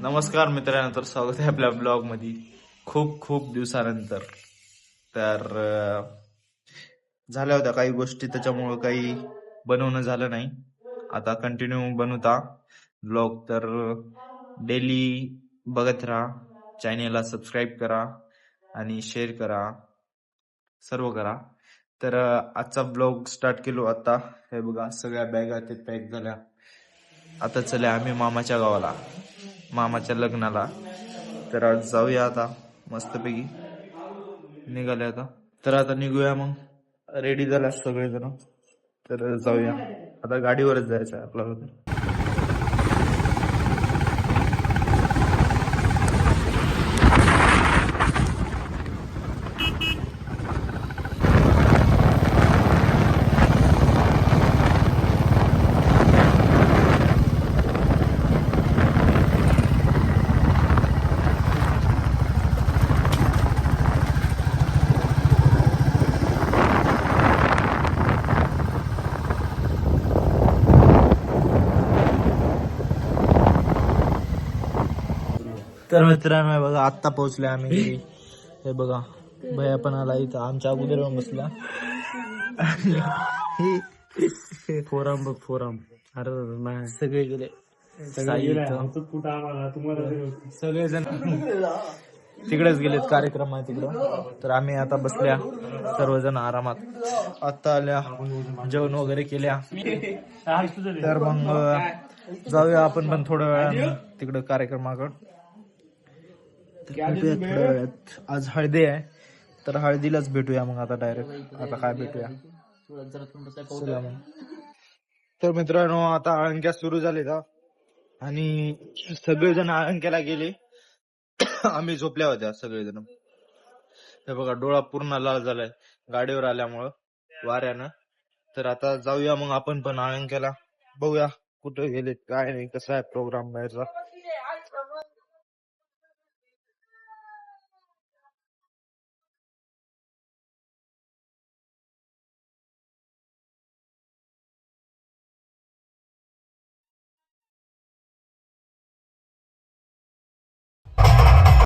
नमस्कार मित्रांनो, तर स्वागत आहे आपल्या ब्लॉग मध्ये खूप खूप दिवसानंतर. तर झाल्या होत्या काही गोष्टी, त्याच्यामुळं काही बनवणं झालं नाही. आता कंटिन्यू बनवता ब्लॉग. तर डेली बघत राहा, चॅनेलला सबस्क्राईब करा आणि शेअर करा, सर्व करा. तर आजचा ब्लॉग स्टार्ट केलो आता. हे बघा, सगळ्या बॅगा ते पॅक झाल्या. आता चले आम्ही मामाच्या गावाला, मामाच्या लग्नाला. तर आज जाऊया आता मस्तपैकी, निघाले आता. तर आता निघूया मग, रेडी झाला सगळेजण. तर जाऊया आता, गाडीवरच जायचं आहे आपल्याला. तर मित्रांनो, हे बघा आत्ता पोहोचले आम्ही. हे बघा, भैया पण आला इथं आमच्या अगोदर बसला. फोरम बघ फोरम. अरे नाही सगळे गेले, सगळेजण तिकडेच गेलेत, कार्यक्रम आहे तिकडं. तर आम्ही आता बसल्या सर्वजण आरामात. आता आल्या, जेवण वगैरे केल्या. तर मग जाऊया आपण पण थोड्या वेळाने तिकडं कार्यक्रमाकडं. भेटूया थोड्या वेळात. आज हळदी आहे, तर हळदीलाच भेटूया मग आता डायरेक्ट. आता काय भेटूया, चला मग. तर मित्रांनो, आता अळंक्या सुरू झाल्या आणि सगळेजण अळंक्याला गेले. आम्ही झोपल्या होत्या सगळेजण. हे बघा, डोळा पूर्ण लाल झालाय गाडीवर आल्यामुळं, वाऱ्यानं. तर आता जाऊया मग आपण पण अळंक्याला. बघूया कुठे गेलेत, काय नाही, कसा आहे प्रोग्राम बाहेरचा.